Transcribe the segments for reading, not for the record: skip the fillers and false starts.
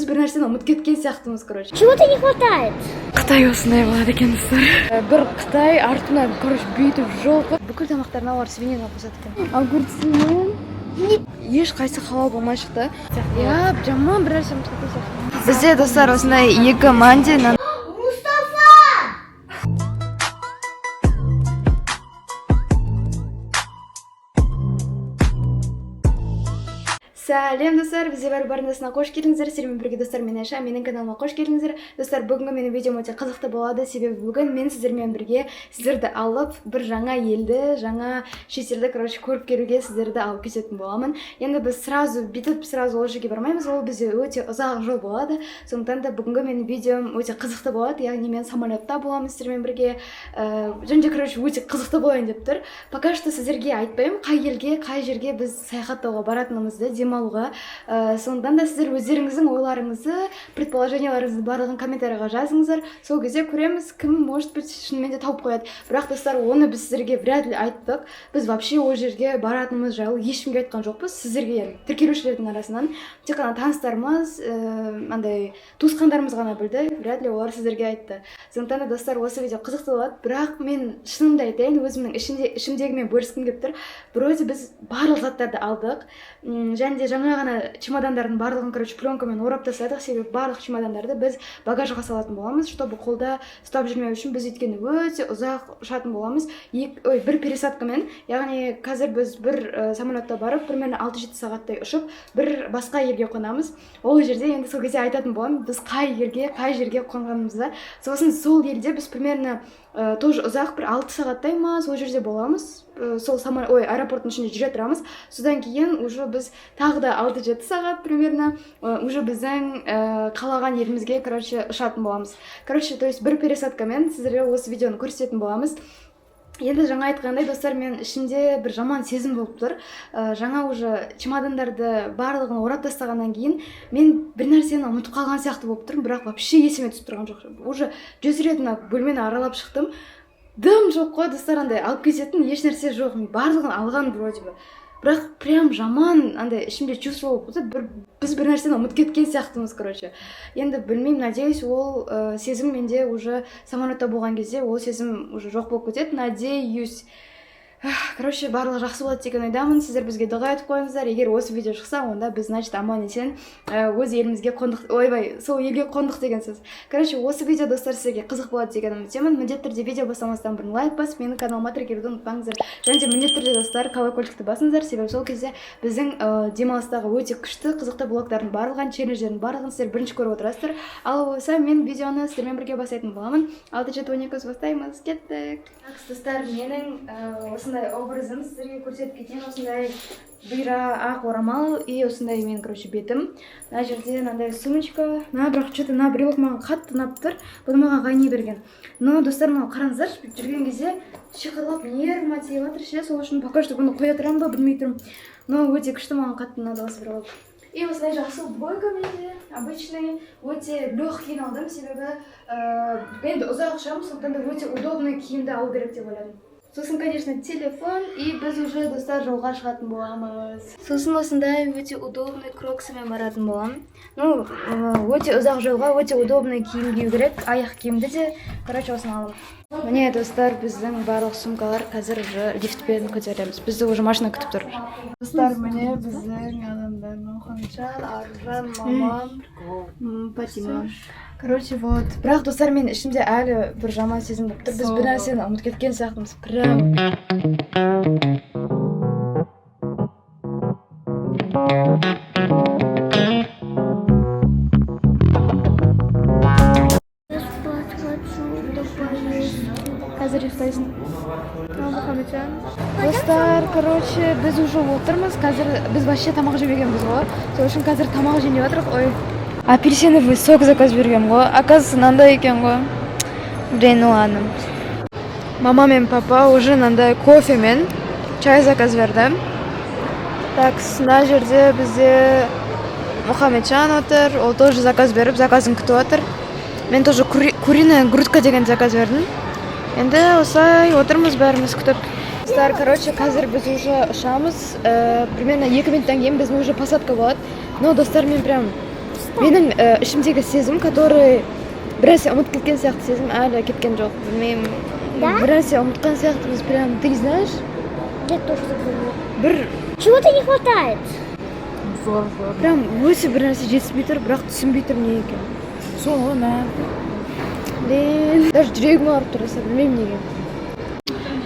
бір нәрсені ұмытып кеткен сияқтымыз, короче. Чего-то не хватает. Қытай осындай болады екен, достар. Бір Қытай артына, короче, бүйтіп жолқып, бүкіл тамақтарына олар свинина қосады екен. Огурцымен еш қайсы халал болмай шықты. Я жаман бір нәрсе ұмытып кеткен сияқты. Бізде, достар, осындай екі манди Сәлем, достар, бізде барындасына қош келдіңіздер. Сіздермен бірге, достар, мен Айша, менің каналыма қош келдіңіздер. Достар, бүгінгі менің видеом өте қызықты болады, себебі бүгін мен сіздермен бірге сіздерді алып, бір жаңа елді, жаңа шетелді, короче, көріп келуге сіздерді алып кететін боламын. Енді біз сразу ол жерге бармаймыз, ол бізде өте ұзақ жол болады. Сондықтан да бүгінгі менің видеом өте қызықты болады, яғни мен самолетта боламын сіздермен бірге. Және, короче, өте қызықты болайын деп тұр. Пока что сіздерге айтпаймын, қай елге, қай жерге біз саяхаттауға баратынымызды, демалуға. Сондықтан да сіздер өздеріңіздің ойларыңызды, предположенияларыңызды барлығын комментарийға жазыңыздар. Сол кезде көреміз, кім может быть шынымен де тауып қояды. Бірақ, достар, оны біз сіздерге вряд ли айттық. Біз вообще ол жерге баратынымыз жайлы ешкімге айтқан жоқпыз. Сіздерге, тіркелушілердің арасынан тек қана таныстарымыз, андай туысқандарымыз ғана білді. Вряд ли олар сіздерге айтты. Сондықтан да, достар, осы видео қызықты болады. Бірақ мен шынымды айтайын, өзімнің ішімдегімен бөліскім келіп тұр. Вроде біз барлық заттарды алдық. Және де жаңа ғана чемодандардың барлығын, короче, пленкамен орап тастадық, себебі барлық чемодандарды біз багажға салатын боламыз, чтобы қолда ұстап жүрмеу үшін. Біз өйткені өте ұзақ ұшатын боламыз. Бір пересадкамен, яғни қазір біз бір самолетта барып, примерно 6-7 сағаттай ұшып, бір басқа елге қонамыз. Ол жерде енді сол кезде айтатын боламын, біз қай жерге қонғанымызда. Сосын сол елде біз примерно тоже ұзақ бір 6 сағаттай ма сол жерде боламыз. Сол аэропорттың ішінде жүре тұрамыз. Содан кейін уже біз тағы да 6-7 сағат примерно уже біздің қалаған елімізге, короче, ұшатын боламыз. Короче, то есть бір пересадкамен сіздерге осы видеоны көрсететін боламыз. Енді жаңа айтқандай, достар, мен ішімде бір жаман сезім болып тұр. Жаңа уже чемодандарды барлығын орап тастағаннан кейін мен бір нәрсені ұмытып қалған сияқты болып тұрмын, бірақ вообще есіме түсіп тұрған жоқ. Уже 100 рет бөлмені аралап шықтым. Дым жоқ қой, достар, андай алып кететін еш нәрсе жоқ. Мен барлығын алған вроде бы. Бірақ прям жаман андай ішімде чувство болып тұр. Біз бір нәрсені ұмытып кеткен сияқтымыз, короче. Енді білмеймін, надеюсь, ол сезім менде уже самолетта болған кезде ол сезім уже жоқ болып кетеді. Надеюсь. Короче, барлығы жақсы болады деген ойдамын. Сіздер бізге дұға етіп қойыңыздар. Егер осы видео шықса, онда біз, значит, аман есен өз елімізге қондық, сол елге қондық деген сөз. Короче, осы видео, достар, сіздерге қызық болады деген үміттемін. Міндетті түрде видео бастамастан бұрын лайк басып, менің каналыма тіркелуді ұмытпаңыздар. Және де міндетті түрде, достар, колокольчикті басыңыздар, себебі сол кезде біздің демалыстағы өте күшті, қызықты блогтардың барлығын, челленджердің барлығын сіздер бірінші көріп отырасыздар. Ал болса, мен видеоны сіздермен бірге бастайтын боламын. 6-7-12 бастаймыз. Кеттік. Достар, менің осындай образым сіздерге көрсетіп кетейін. Осындай бұйра ақ орамал и осындай мен, короче, бетім. Мына жерде мынандай сумочка. Бірақ что-то брелок маған қатты ұнап тұр. Бұны маған Ғайни берген. Но, достар, мынау қараңыздар, жүрген кезде шиқырлап нервыма тиіп жатыр ше. Сол үшін пока что бұны қоя тұрамын ба, білмей тұрмын. Но өте күшті, маған қатты ұнады осы брелок. И осындай жақсы двойка менде, обычный, өте легкий алдым, себебі енді ұзақ ұшамын, сондықтан да өте удобный киімді алу керек деп ойладым. Сосын, конечно, телефон, и біз уже, достар, жолға шығатын боламыз. Сосын осындай өте удобный кроксымен баратын боламын. Ну, өте ұзақ жолға өте удобный киім кию керек, аяқ киімді де, короче, осыны алым. Міне, достар, біздің барлық сумкалар қазір уже лифтпен көтереміз. Бізді уже машина күтіп тұр. Достар, міне біздің адамдар Мұхамеджан, Аружан, мамам, Патима. Короче, вот. Бірақ, достар, мен ішімде әлі бір жаман сезім болып тұр. Біз бір нәрсені ұмытып кеткен сияқтымыз. Прям. Қазір ұйықтайсың. Достар, короче, біз уже отырмыз. Қазір біз вообще тамақ жемегенбіз ғой. Сол үшін қазір тамақ жемей отырық. Ой. Апельсиновый сок заказ берген ғой. Оказывается, мынандай екен ғой. Блин, ну ладно. Мама мен папа уже мынандай кофе мен чай заказ берді. Так, мына жерде бізде Мұхамеджан отыр. Ол тоже заказ беріп, заказын күтіп отыр. Мен тоже куриная грудка деген заказ бердім. Енді осылай отырмыз бәріміз күтіп. Достар, короче, қазір біз уже ұшамыз. Примерно 2 минуттан кейін біздің уже посадка болады. Но, достар, мен прям Менің ішімдегі сезім, который бір нәрсе ұмытып кеткен сияқты сезім әлі кеткен жоқ. Білмеймін. Бір нәрсе ұмытқан сияқтымыз, прям, ты знаешь? Я тоже забыла. Бір Чего-то не хватает. прям өте бір нәрсе жетіспей тұр, бірақ түсінбей тұр не екен. Сол ма? Блин, даже жүрегім ауырып тұр, білмеймін неге.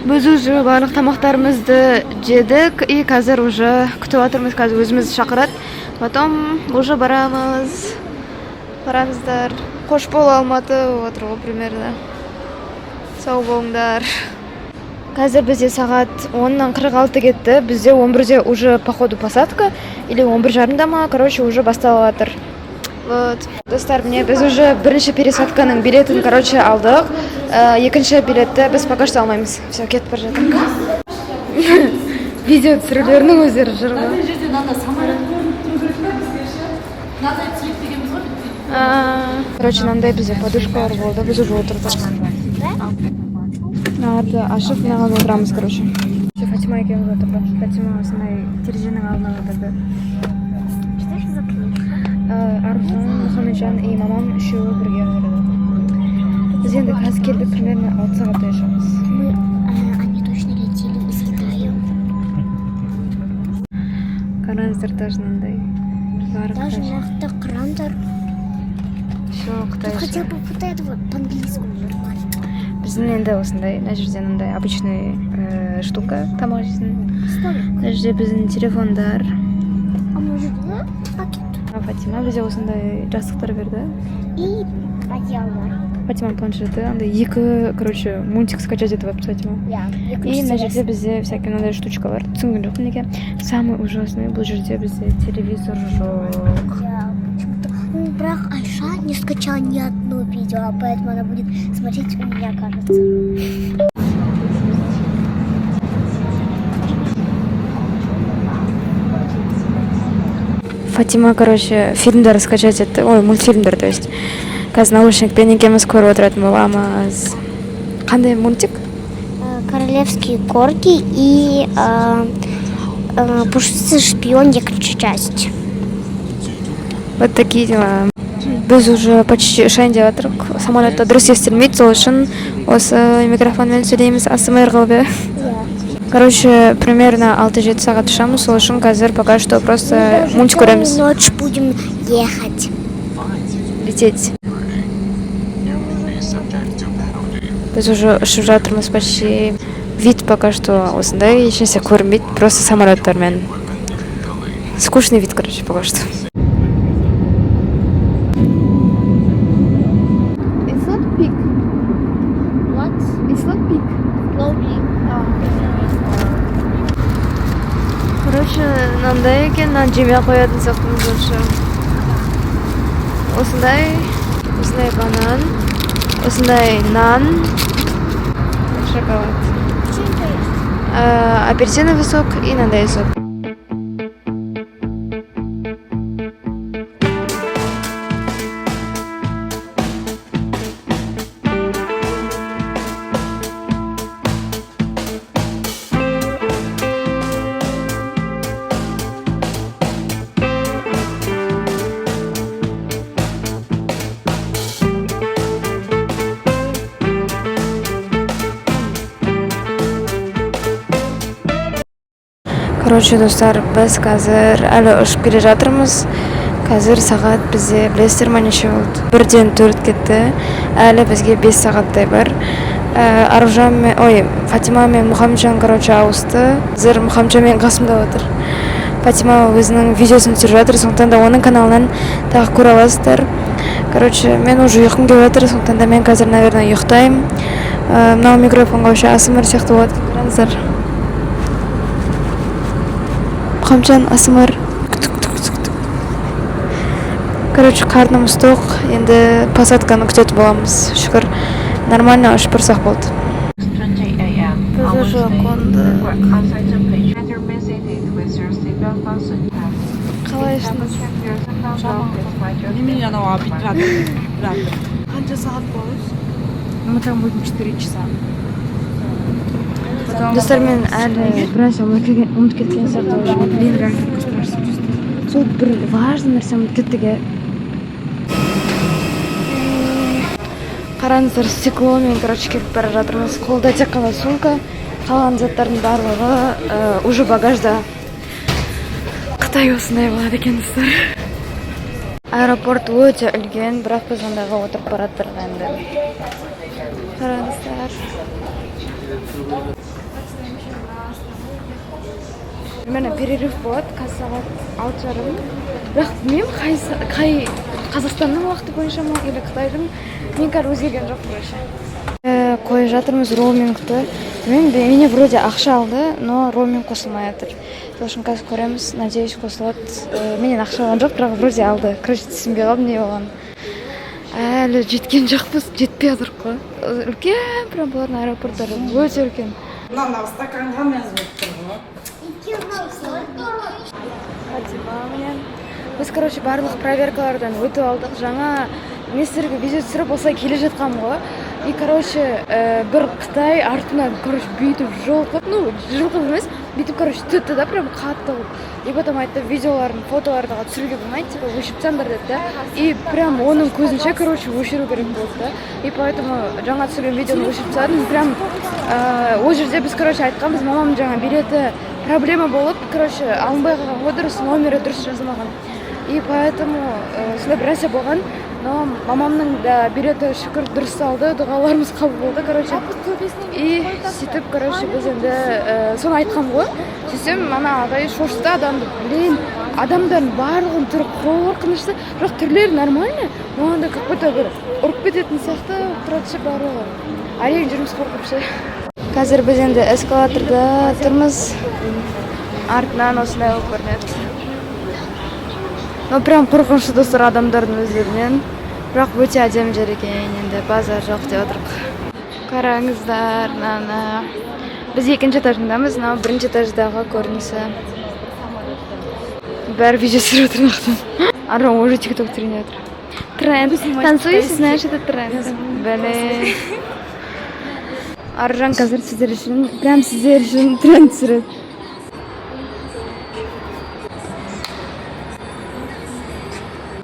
Біз уже барлық тамақтарымызды жедік и қазір уже күтіп отырмыз, қазір өзімізді шақырады. Потом уже барамыз. Барамыздар. Қош бол Алматы отыр ғой примерно. Сау болыңдар. Қазір бізде сағат 10:46 кетті. Бізде 11-де уже походу посадка или 11:30 ма, короче, уже басталып жатыр. Вот. Достар, міне біз уже бірінші пересадканың билетін, короче, алдық. Екінші билетті біз пока что алмаймыз. Все, кетіп бара жатырмыз. Видео түсірулерінің өздері жүр ғой. Короче, мынандай бізде подушкалар болды, біз уже отырдық. Нарды ашып, мынаған отырамыз, короче. Фатима екеуміз отырды. Фатима осындай терезенің алдына отырды. Что это за книжка? Аружан, Мұхамеджан и мамам үшеуі бірге отырды. Біз енді қазір келдік, примерно 6 сағатта yaşамыз. Они точно летели из Китая. Қараңыздар даже мынандай. Даже нақты қырандар. Все, Қытай. Хотя бы вот это вот по-английски нормально. Біздің енді осындай, мына жерде мындай обычный штука, тамақ жейтін. Мына жерде біздің телефондар. А может, да? Пакет. Фатима бізде осындай жастықтар берді. И одеяло. Фатима планшеті, андай екі, короче, мультик скачать етіп алыпты Фатима. И мына жерде бізде всякий мынандай штучка бар. Түсінген жоқпын неге. Самый ужасный бұл жерде бізде телевизор жоқ. Ну, бірақ Айша не скачала ни одно видео, поэтому она будет смотреть у меня, кажется. Фатима, короче, фильмдар скачать етті, ой, мультфильмдар, то есть. Қазір наушникпен екеуміз көріп отыратын боламыз. Қандай мультик? Королевские корги и пушистый шпион, екінші часть. Вот такие дела. Біз уже почти ұшайын деп жатырмық. Самолетта дұрыс естілмейді, сол үшін осы микрофонмен сөйлейміз, ASMR қылып. Короче, примерно 6-7 сағат ұшамыз, сол үшін қазір пока что просто мультик көреміз. Ночь будем ехать. Лететь. Біз уже ұшып жатырмыз почти. Вид пока что осындай, ешнәрсе көрінбейді, просто самолеттармен. Скучный вид, короче, пока что. It's not big. What? It's not big. Короче, мынандай екен, мынаны жемей қоятын сияқтымыз лучше. Осындай банан, осындай нан, шоколад. Апельсиновый сок и мынандай сок. Короче, достар, біз қазір әлі ұшып келе жатырмыз. Қазір сағат бізде білесіздер ма неше болды? 1-ден 4 кетті. Әлі бізге 5 сағаттай бар. Фатима мен Мұхамеджан, короче, ауысты. Қазір Мұхамеджан мен қасымда отыр. Фатима өзінің видеосын түсіріп жатыр, сондықтан да оның каналынан тағы көре аласыздар. Короче, мен уже ұйқым келіп жатыр, сондықтан да мен қазір, наверное, ұйықтаймын. Мынау микрофонға вообще ASMR сияқты болады. Қараңыздар. Мұхамеджан, ASMR. Короче, қарнымыз тоқ, енді посадканы күтетін боламыз. Шүкір, нормально ұшып тұрсақ болды. Біз уже қондық. Қалайсыңыз? Немене анау оператор. Қанша сағат болды? Мы там будем 4 часа. Достар, мен әлі біраз ұмытып кеткен сияқты. Блин, реально спрашиваю. Сол бір важный нәрсе ұмытып кеттіге. Қараңыздар, стекломен, короче, кетіп бара жатырмыз. Қолда тек қана сумка, қалған заттардың барлығы уже багажда. Қытай осындай болады екен, достар. Аэропорт өте үлкен, бірақ біз ондағы отырып бараттыр енді. Қараңыздар. Примерно перерыв болады, сағат 6:30. Бірақ білмеймін, қай Қазақстанның уақыты бойынша ма, или Қытайдың, мен қазір өзгерген жоқ бірінші. Қойып жатырмыз роумингті. Мене вроде ақша алды, но роуминг қосылмай жатыр. Сол үшін қазір көреміз, надеюсь, қосылады. Менен ақша алған жоқ, бірақ вроде алды. Короче, түсінбей қалдым не болған. Әлі жеткен жоқпыз, жетпей жатырық қой. Үлкен прям болатын аэропорттар, өте үлкен. Мынау стаканға мәз болып Біз, короче, барлық проверкалардан өтіп алдық. Жаңа нестерге видео түсіріп осылай келе жатқам ғой. И, короче, бір Қытай артынан, короче, бүйтіп жылқып, жылқып емес, бүйтіп, короче, түтті да, прям қатты қылып. И потом айтты, видеоларын, фотоларды түсіруге болмайды, типа, өшіп тастаңдар деді да. И прям оның көзінше, короче, өшіру керек болды да. И поэтому жаңа түсірген видеоны өшіп тастадым. Прям ол жерде біз, короче, айтқанбыз, мамамның жаңа билеті проблема болып, короче, алынбай қалған ғой, дұрыс, номері дұрыс жазылмаған. И поэтому сондай бір нәрсе болған, но мамамның да билеті шүкір дұрыс алды, дұғаларымыз қабыл болды, короче. И сөйтіп, короче, біз енді соны айтқам ғой. Сөйтсем, ана ағай шошты адамды, блин, адамдардың барлығын түрі қорқынышты, бірақ түрлері нормально, но анда как будто бір ұрып кететін сияқты тұрады барлығы. Әрең жүрміз қорқып ше. Қазір біз енді эскалаторда тұрмыз. Артынан осындай болып көрінеді. Но прям қорқынышты достар адамдардың өздерінен. Бірақ өте әдемі жер екен, енді базар жоқ деп отырық. Қараңыздар, нана. Біз екінші этажындамыз, мынау бірінші этаждағы көрінісі. Бәрі видео түсіріп отырмақтан. Арам уже тикток түсіріп отыр. Тренд. Танцуйсыз, знаешь, это тренд. Блин. Аржан қазір сіздер үшін, прям сіздер үшін тренд түсіреді.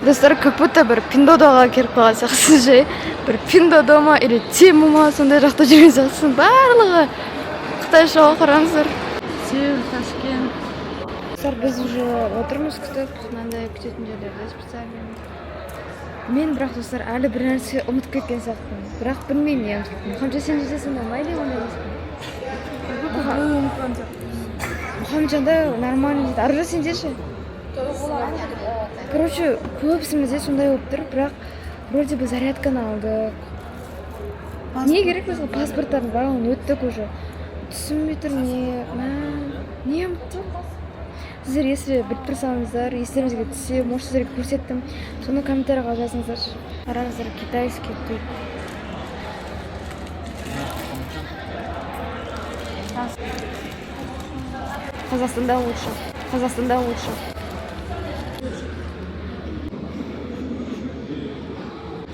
Достар, как будто бір пиндодоға келіп қалған сияқтысыз жай. Бір пиндодо ма, или тему ма, сондай жақта жүрген сияқтысың. Барлығы Қытайша оқыраңыздар. Сеул, Ташкент. Достар, біз уже отырмыз күтіп, мынандай күтетін жерлерде специально. Мен бірақ достар әлі бір нәрсе ұмытып кеткен сияқтымын. Бірақ білмеймін не ұмытып кеттім. Мұхамеджан, сен жетесің бе, майлы ондай емеспін. Мұхамеджан да нормально дейді. Аржа сен жеші? Короче, көбісімізде сондай болып тұр, бірақ вроде бы зарядканы алдық. Не керек бізге паспорттардың барлығын өттік уже. Түсінбей тұр не ұмыттым? Сіздер если біліп тұрсаңыздар, естеріңізге түссе, может сіздерге көрсеттім. Соны комментарийға жазыңыздар. Қараңыздар, китайский тут. Қазақстанда лучше.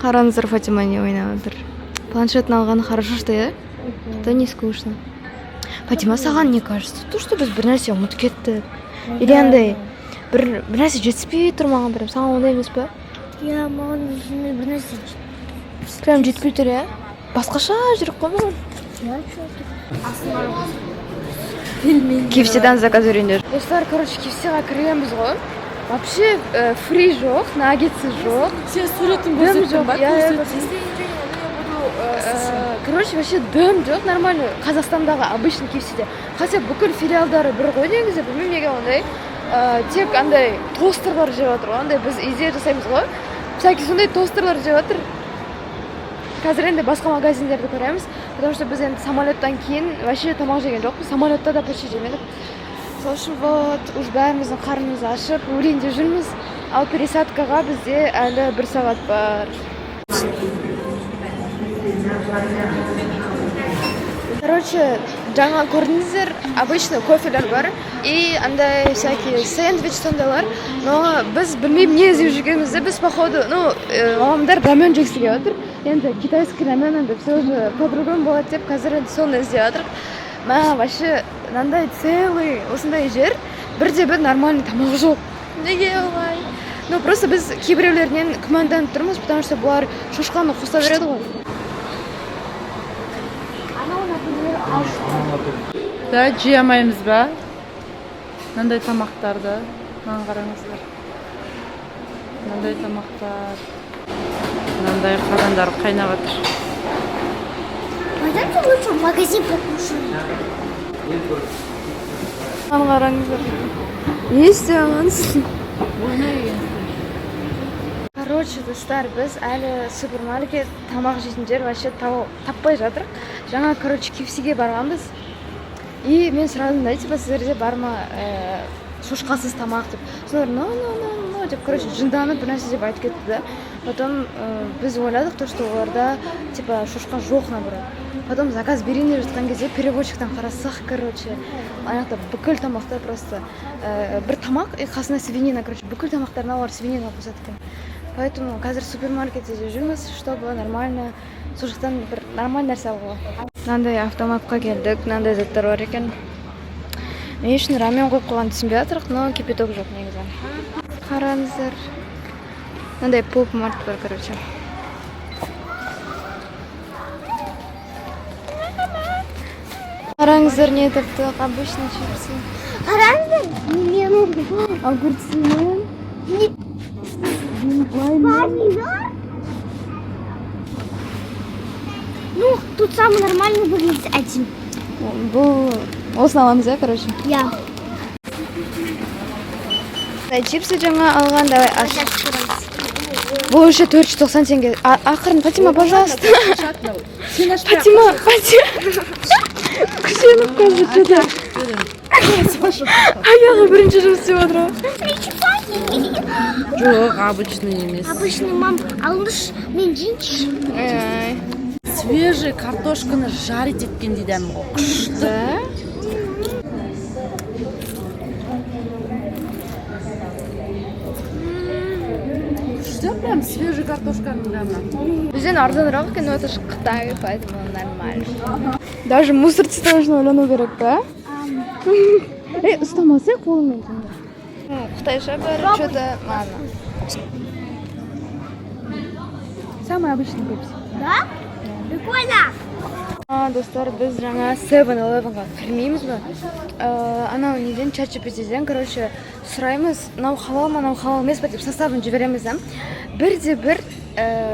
Қараңыздар, Фатима не ойнап отыр. Планшетін алғаны хорошо, что я? Да не скучно. Фатима, саған не кажется? То, что біз бір нәрсе ұмытып кетті. Или андай бір нәрсе жетіспей тұрмаған прям. Саған ондай емес па? Я маған бір нәрсе Прям жетпей тұр, я? Басқаша жүріп қой маған. KFC-дан заказ өрендер. Достар, короче, KFC-ға кіргенбіз ғой. Вообще фри жоқ, наггетсы жоқ. Сен суретін көрсеттің ба? Короче, вообще дым жоқ, нормально. Қазақстандағы обычный KFC-де. Хотя бүкіл филиалдары бір ғой негізі, білмеймін неге ондай. Тек андай тостерлар жеп отыр ғой, андай біз идея жасаймыз ғой. Всякий сондай тостерлар жеп отыр. Қазір енді басқа магазиндерді көреміз, потому что біз енді самолеттан кейін вообще тамақ жеген жоқпыз, самолетта да почти жемедік. Сол үшін вот, уж бәріміздің қарнымыз ашып, өлеңде жүрміз, ал пересадкаға бізде әлі 1 сағат бар. Короче, жаңа көрдіңіздер, обычно кофелер бар и андай всякие сэндвич сондайлар, но біз білмеймін не іздеп жүргенімізді, біз походу, мамамдар рамен жегісі келіп отыр. Енді китайский рамен енді все уже по-другому болады деп, қазір енді соны іздеп жатырық. Мә, вообще, мынандай целый осындай жер, бірде-бір нормальный тамақ жоқ. Неге олай? Ну, просто біз кейбіреулерінен күмәнданып тұрмыз, потому что бұлар шошқаны қоса береді ғой. Да, жей алмаймыз ба? Мынандай тамақтарды. Маған қараңыздар. Мынандай тамақтар. Мынандай қазандар қайнап жатыр. Пойдемте лучше в магазин покушаем. Маған қараңыздар. Не істеп алғансың? Короче, достар, біз әлі супермаркет тамақ жейтін жер вообще таппай жатырық. Жаңа, короче, KFC-ге барғанбыз. И мен сұрадым да, типа, сіздерде бар ма шошқасыз тамақ деп. Солар, no, деп, короче, жынданып бір нәрсе деп айтып кетті да. Потом біз ойладық, то, что оларда, типа, шошқа жоқ, наоборот. Потом заказ берейін деп жатқан кезде переводчиктан қарасақ, короче, аяқта бүкіл тамақтар просто бір тамақ, и қасына свинина, короче, бүкіл тамақтарына олар свинина қосады екен. Поэтому қазір супермаркетте жүрміз, чтобы нормально, сол жақтан бір нормальный нәрсе алуға. Мынандай автоматқа келдік, мынандай заттар бар екен. Мен үшін рамен қойып қойған түсінбей жатырық, но кипяток жоқ негізі. Қараңыздар. Мынандай поп-март бар, короче. Қараңыздар, не таптық, обычный чипсы. Қараңыздар, неменің Огурцы. помидор. Ну, тут самый нормальный выглядит один. Бұл осыны аламыз, короче. Я. Чипсы жаңа алған, давай аш. Бұл уже 490 теңге. Ақырын, Фатима, пожалуйста. Фатима. Күшеніп қазір жеді. Аяғы бірінші жұмыс істеп отыр. Жоқ, обычный емес. Обычный мам, алыш мен жейінші. Свежий картошканы жарить еткен дейді ғой. Да? Что прям свежий картошканы прямо. Бізден арзанырақ екен, но это же Қытай, поэтому нормально. Даже мусор тастауышын ойлану керек, да? Ұстамасай қолыңмен. Қытайша бәрі что-то ладно. Самый обычный пепси. Да? Прикольно. Достар, біз жаңа 7-Eleven-ға кірмейміз бі? Анау неден, ChatGPT-ден, короче, сұраймыз, нау халал ма, нау халал емес па деп составын жібереміз да. Бірде-бір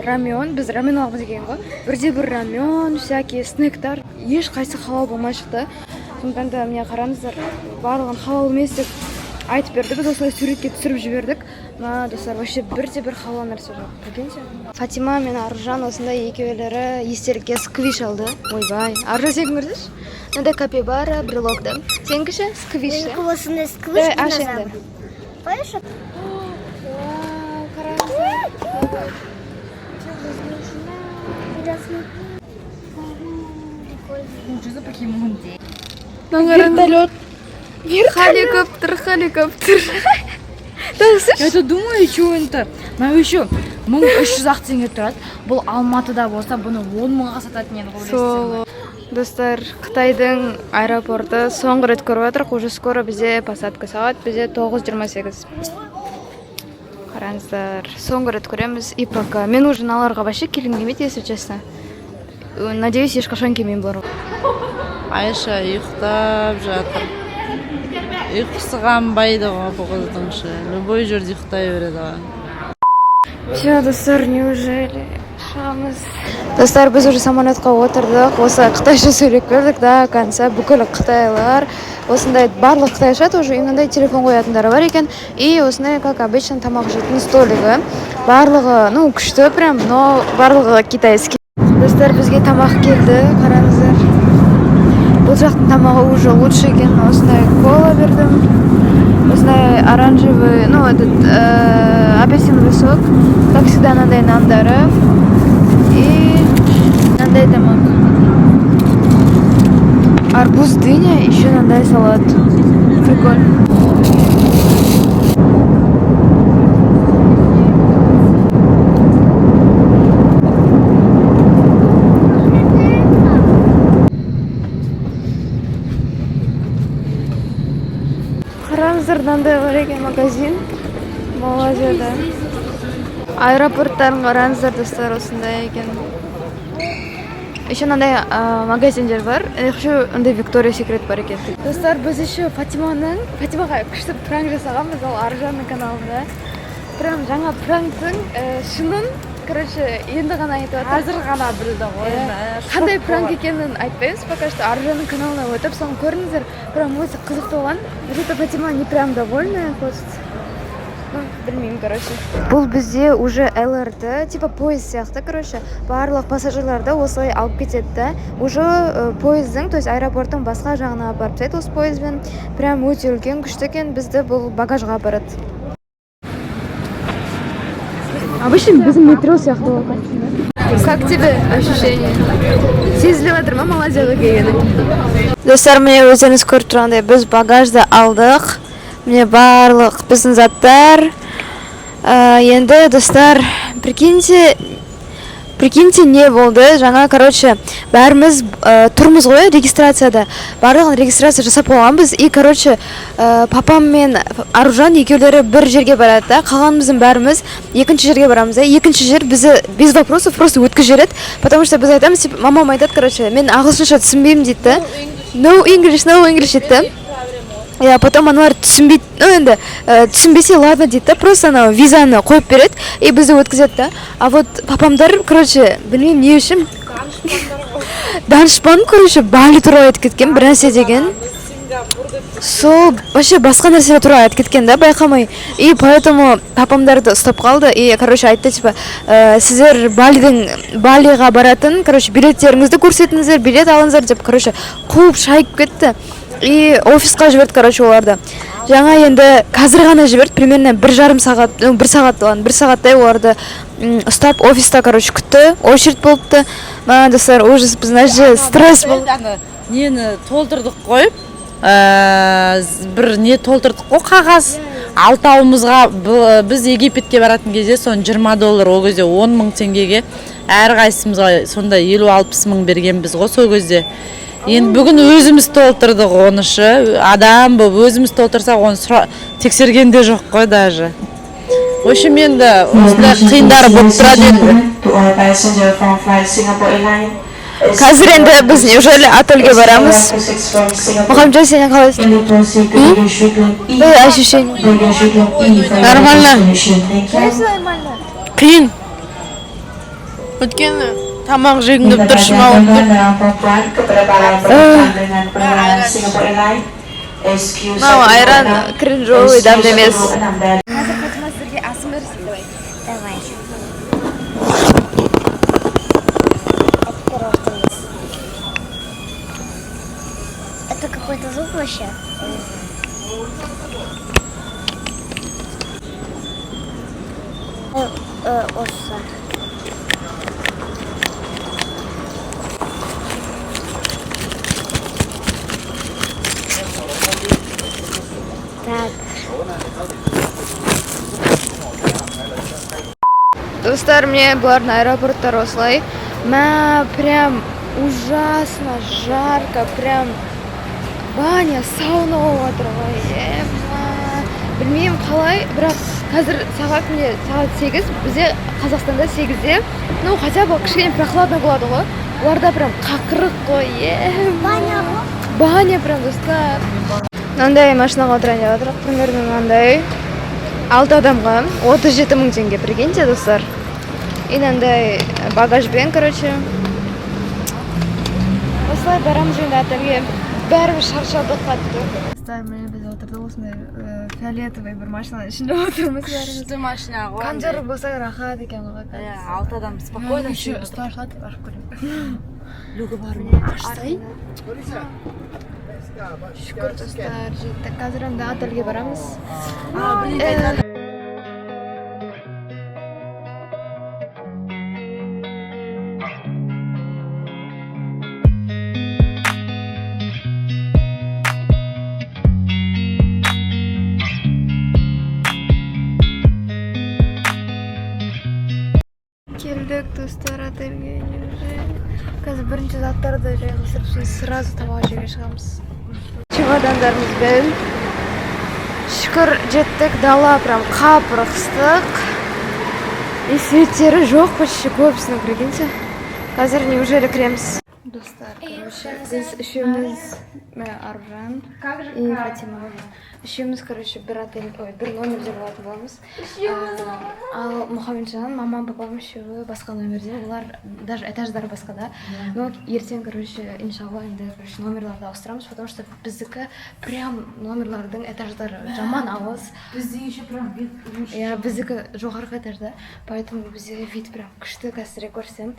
рамен, біз рамен алғымыз келген ғой. Бірде-бір рамен, всякие снектар, еш қайсы халал болмай шықты. Сондықтан да міне қараңыздар, барлығын халал емес деп айтып берді. Біз осылай суретке түсіріп жібердік. Достар, вообще бірде-бір халал нәрсе жоқ. Білгенше? Фатима мен Аржан осындай екеулері естелікке сквиш алды. Ойбай. Аржан сен көрдіш? Мынандай капибара, брелокты. Сен кіші сквиш. Менікі осындай сквиш Давай, бұна аш енді. забыл. Понимаешь? Что покемон? Вертолет. Helikopter. Я думаю, что это? Мен еще 1300 теңге тұрады. Бұл Алматыда болса, бұны 10 мыңға сататын еді ғой. Сол. Достар, Қытайдың аэропорты соңғы рет көріп жатырық. Уже скоро бізде посадка сағат, бізде 9:28. Қараңыздар, соңғы рет көреміз. И пока. Мен уже наларға вообще келгім келмейді, если честно. Надеюсь, ешқашан келмеймін бар. Айша ұйықтап жатыр. Ұйқысы қанбайды ғой бұл қыздың ше. Любой жерде ұйықтай береді ғой. Все, достар, неужели? Шығамыз. Достар, біз уже самолетқа отырдық. Осы қытайша сөйлеп бердік, да, конца бүкіл қытайлар. Осындай барлық қытайша тоже именно телефон қоятындары бар екен. И осындай, как обычно, тамақ жейтін столигі. Барлығы, ну, күшті прям, но барлығы китайский. Достар, бізге тамақ келді, қараңыздар. Бұл жақтың тамағы уже лучше екен. Осындай кола бердім. Осындай оранжевый, ну, этот апельсиновый сок. Как всегда, мынандай нандары. И мынандай тамақ. Арбуз, дыня, еще мынандай салат. Прикольно. Қараңыздар, мынандай бар екен магазин. Малайзияда. Аэропорттарын қараңыздар, достар, осындай екен. еще мындай магазиндер бар. Еще андай Victoria's Secret бар екен. Достар, біз еще Фатимаға күшті пранк жасағанбыз ал Аржанның каналында. Прям жаңа пранктың шынын, короче, енді ғана айтып жатыр. Қазір ғана білді ғой. Қандай пранк екенін айтпаймыз, пока что Аржанның каналына өтіп, соны көріңіздер. Прям өте қызықты болған. Где-то Фатима не прям довольная, хочется. Ну, білмеймін, короче. Бұл бізде уже ЛРТ, типа поезд сияқты, короче, барлық пассажирларды осылай алып кетеді. Уже поездың, то есть аэропорттың басқа жағына апарып тастайды осы поездбен. Прям өте үлкен күшті екен, бізді бұл багажға апарады. Обычно біздің метро сияқты болған. Как тебе ощущение? Сезіліп жатыр ма Малайзияға келгені? Достар, міне өздеріңіз көріп тұрғандай, біз багажды алдық. Міне барлық біздің заттар. Енді достар, прикиньте не болды. Жаңа, короче, бәріміз тұрмыз ғой регистрацияда. Барлығын регистрация жасап болғанбыз. И, короче, папам мен Аружан екеулері бір жерге барады да, қалғанымыздың бәріміз екінші жерге барамыз. Екінші жер бізді без вопросов просто өткізеді. Потому что біз айтамыз, мамам айтады, короче, мен ағылшынша түсінбеймін дейді. No English дейді. Я потом аналар түсінбейді, енді түсінбесе ладно дейді, просто анау визаны қойып береді и бізді өткізеді да. А вот папамдар, короче, білмеймін не үшін данышпан, короче, Бали туралы айтып кеткен, бір нәрсе деген. Сол вообще басқа нәрселер туралы айтып кеткен да, байқамай. И поэтому папамдарды ұстап қалды и, короче, айтты, типа, сіздер Балиға баратын, короче, билеттеріңізді көрсетіңіздер, билет алыңыздар деп, короче, қуып шайып кетті. И офисқа жіберді, короче, оларды. Жаңа енді қазір ғана жіберді, примерно бір сағаттай оларды ұстап офиста, короче, күтті, очередь болыпты. Маған достар, ужас, біз нәже стресс болды. Нені толтырдық қойып, бір не толтырдық қой, қағаз. Алтауымызға біз Египетке баратын кезде сон $20, ол кезде 10 мың теңгеге, әр қайсымызға сонда 50-60 мың берген біз ғой сол кезде. Енді бүгін өзіміз толтырдық онышы, адам бұл өзіміз толтырсақ оны тексергенде жоқ қой даже. В общем, енді осындай қиындары болып тұрады енді. Қазір енді біз неужели отельге барамыз? Мұхамеджан, сен қалайсың? Ощущение? Нормально. Қиын. Өткені тамақ жегім келіп тұр, шымалып тұр. Мама, айран кринжовый дәмді емес. Қазір Фатима сіздерге асым берсін, давай. Давай. Это какой-то звук вообще? Оса. Так. Достар, мне бұлардың аэропорттар осылай. Прям ужасно жарко, прям баня, сауна болып жатыр ғой. Білмеймін қалай, бірақ қазір сағат 8, бізде Қазақстанда 8-де, ну хотя бы кішкене прохладно болады ғой. Оларда прям қақырық қой. Баня. Баня прям, достар. Мынандай машинаға отырайын деп отырық, примерно мынандай 6 адамға 37 мың теңге, прикиньте, достар. И мынандай багажбен, короче. Осылай барамыз енді отельге. Бәріміз шаршадық қатты. Достар, міне біз отырдық осындай фиолетовый бір машинаның ішінде отырмыз бәріміз. Күшті машина ғой. Қанжары болса рахат екен ғой. 6 адам спокойно Еще старшат, ашып көрейін. Люгі бар ма? Аштай. Шүкір, достар, жеттік. Қазір енді отельге барамыз. Келдік, достар, отельге. Қазір бірінші заттарды жайғастырып, сразу тамақ жеуге шығамыз. Чемодандарымызбен шүкір жеттік, дала прям қап-ыстық. И светтері жоқ, почти көбісінің, прикиньте. Қазір неужели кіреміз? Достар, короче, біз үшеуміз Аружан и Фатима. Үшеуміз, короче, бір номерде болатын боламыз. Ал Мұхамеджан, мамам, папам үшеуі басқа номерде. Олар даже этаждары басқада. Но ертең, короче, иншалла, енді номерларды ауыстырамыз, потому что біздікі прям номерлардың этаждары жаман алыс. Бізде еще прям вид лучше. Иә, біздікі жоғарғы этажда, поэтому бізде вид прям күшті. Қазір көрсем.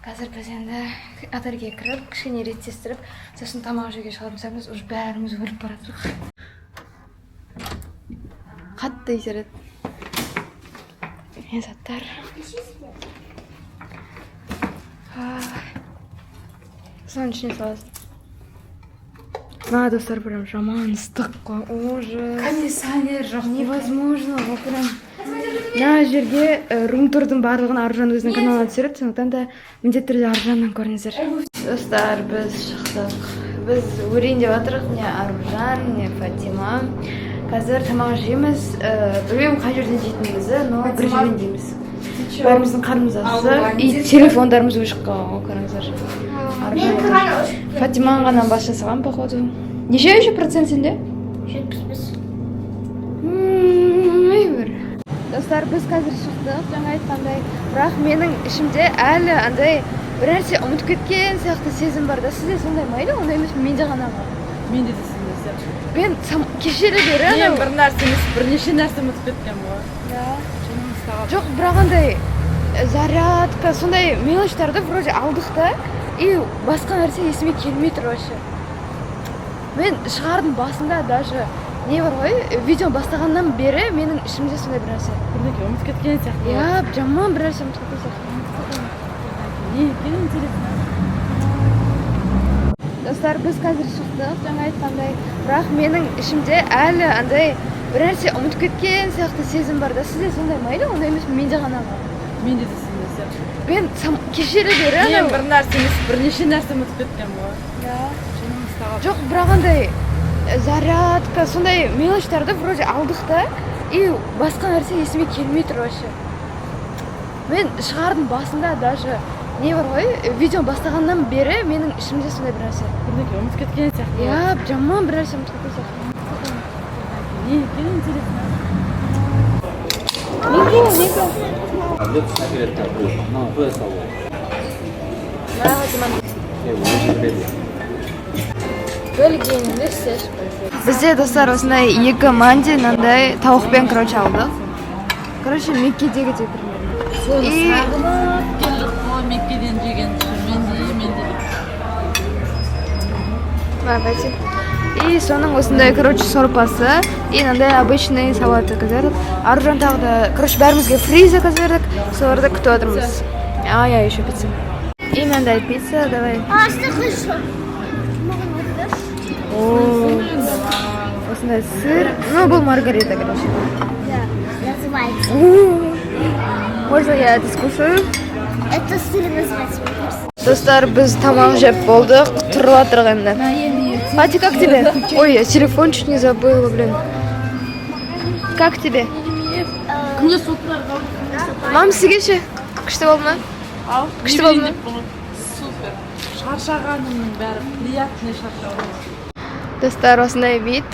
Қазір біз енді отельге кіріп, кішкене реттестіріп, сосын тамақ жеуге шығармыз, уже бәріміз өліп бара жатырмыз. Қатты итереді. Мен заттар. Соның ішіне саласың. Достар, прям жаман ыстық қой, ужас. Кондиционер жоқ. Невозможно, ол прям. Мына жерге рум-турдың барлығын Аружан өзінің каналына түсіреді, сондықтан да міндетті түрде Аружаннан көріңіздер. Достар, біз шықтық. Біз өрейін деп жатырық, не Аружан, не Фатима. Қазір тамақ жейміз. Білмеймін қай жерден жейтінімізді, но бір жерден жейміз. Бәріміздің қарнымыз ашты, и телефондарымыз өшіп қалған, көріңіздер. Фатиманың ғана бас жасаған, походу. Неше еще процент сенде? 75. Достар, біз қазір шықтық, жаңа айтқандай, бірақ менің ішімде әлі андай бір нәрсе ұмытып кеткен сияқты сезім бар да. Сізде сондай ма еді? Ондай емес, менде ғана ма? Менде де сондай сияқты. Мен кешелі бері Мен бір нәрсе емес, бірнеше нәрсе ұмытып кеткен ғой. Жоқ, бірақ андай зарядка, сондай мелочтарды вроде алдық та, и басқа нәрсе есіме келмей тұр вообще. Мен шығардың басында даже не бар ғой, видео бастағаннан бері менің ішімде сондай бір нәрсе. Бірдеңе ұмытып кеткен сияқты. Иә, жаман бір нәрсе ұмытып кеткен сияқты. Не екен интересно. Достар, біз қазір шықтық, жаңа айтқандай, бірақ менің ішімде әлі андай бір нәрсе ұмытып кеткен сияқты сезім бар да. Сізде сондай ма еді? Ондай емес, менде ғана ма? Менде де сондай сияқты. Мен кешелі бері Мен бір нәрсе емес, бірнеше нәрсе ұмытып кеткен ғой. Иә. Жоқ, Жоқ, бірақ андай зарядка, сондай мелочтарды вроде алдық та, и басқа нәрсе есіме келмей тұр вообще. Мен шығардың басында даже не бар ғой, видео бастағаннан бері менің ішімде сондай бір нәрсе. Бірдеңе ұмытып кеткен сияқты. Иә, жаман бір нәрсе ұмытып кеткен сияқты. Не екен интересно. Бізде, достар, осындай екі манди, мынандай тауықпен, короче, алдық. Короче, Меккедегі де примерно. Соны сағынып келдік қой, Меккеден жеген менде. И соның осындай, короче, сорпасы, и мынандай обычный салат заказдық. Аружан тағы да, короче, бәрімізге фри заказдық, соларды күтіп отырмыз. Я еще пицца. И мынандай пицца, давай. А что хочу? Осындай сыр. Ну, бұл маргарита, короче. Да, называется. Можно я это скушаю? Это сыр называется, мне кажется. Достар, біз тамақ жеп болдық, тұрып жатырық енді. Фати, как тебе? Ой, я телефон чуть не забыла, блин. Как тебе? Күнде сутра. Мам, сізге ше? Күшті болды ма? Күшті болды ма? Супер. Шаршағаным бәрі, приятный шаршағаным. Достар, осындай вид.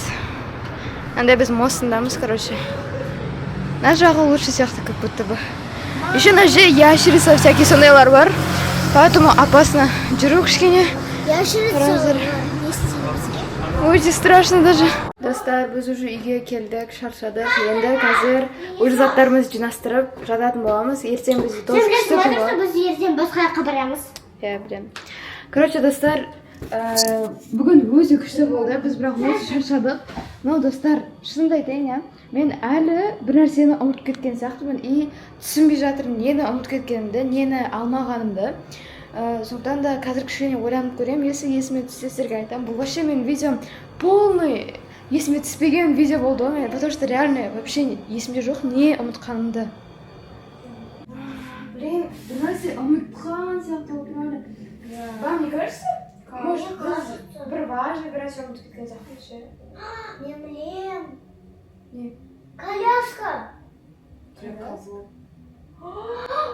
Андай біз мостындамыз, короче. На жағы лучше сияқты, как будто бы. Еще на же ящерица, всякие сондайлар бар. Поэтому опасно. Жүру кішкене. Ящерица. Өте страшно даже. Достар, біз уже үйге келдік, шаршадық. Енді қазір уже заттарымызды жинастырып жататын боламыз. Ертең біз тоже күшті күн болады. Біз ертең басқа жаққа барамыз. Иә, білемін. Короче, достар, бүгін өзі күшті болды. Біз бірақ өте шаршадық. Но, достар, шынымды айтайын, иә. Мен әлі бір нәрсені ұмытып кеткен сияқтымын и түсінбей жатырмын, нені ұмытып кеткенімді, нені алмағанымды. Сондықтан да қазір кішкене ойланып көремін, если есіме түссе сіздерге айтамын. Бұл вообще менің видеом полный есіме түспеген видео болды ғой, потому что реально вообще есімде жоқ не ұмытқанымды. Блин, бір нәрсе ұмытқан сияқты болып тұрмайды. Вам не кажется? Может, бір важный бір нәрсе ұмытып кеткен сияқты ше? Мен білем. Не? Коляска. Коляска?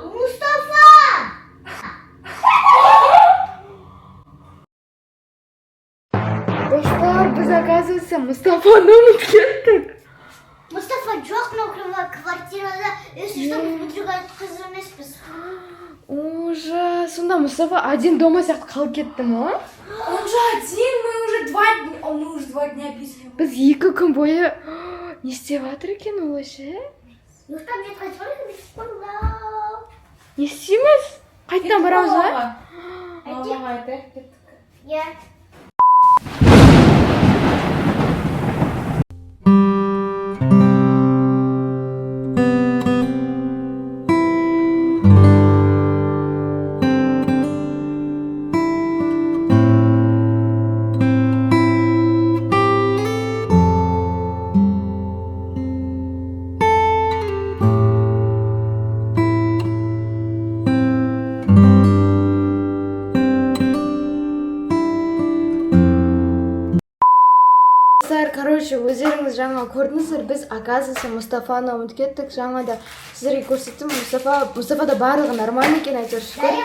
Мустафа! Мустафаны ұмытып кеттік. Мустафа жоқ мынау квартирада. Если что, біз другая қыз емеспіз. Ужас. Сонда Мустафа один дома сияқты қалып кетті ма? Он же один, мы уже 2 дня, мы уже 2 дня без него. Біз 2 күн бойы не істеп жатыр екен ол ше? Ну что, мне позволили бесплатно. Не істейміз? Қайтадан барамыз ба? Мамаға айтайық кеттік. Я. Короче, өздеріңіз жаңа көрдіңіздер, біз оказывается Мустафаны ұмытып кеттік. Жаңа да сіздерге көрсеттім. Мустафада барлығы нормально екен, әйтеуір шүкір.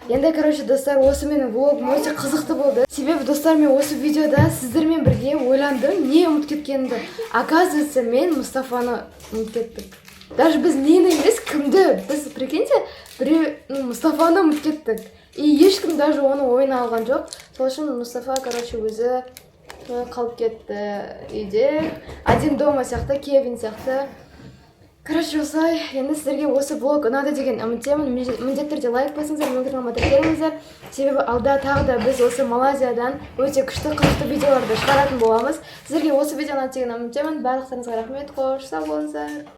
Енді, короче, достар, осы менің влогым өте қызықты болды. Себебі, достар, мен осы видеода сіздермен бірге ойландым, не ұмытып кеткенімді. Оказывается, мен Мустафаны ұмытып кеттік. Даже біз нені емес, кімді? Біз, прикиньте, Мустафаны ұмытып кеттік. И ешкім даже оны ойына алған жоқ. Сол үшін Мустафа, короче, өзі қалып кетті үйде. Один дома сияқты, Кевин сияқты. Короче, осылай. Енді сіздерге осы влог ұнады деген үміттемін. Міндетті түрде лайк басыңыздар, менің каналыма тіркеліңіздер. Себебі алда тағы да біз осы Малайзиядан өте күшті қызықты видеоларды шығаратын боламыз. Сіздерге осы видео ұнады деген үміттемін. Барлықтарыңызға рахмет. Қош сау болыңыздар.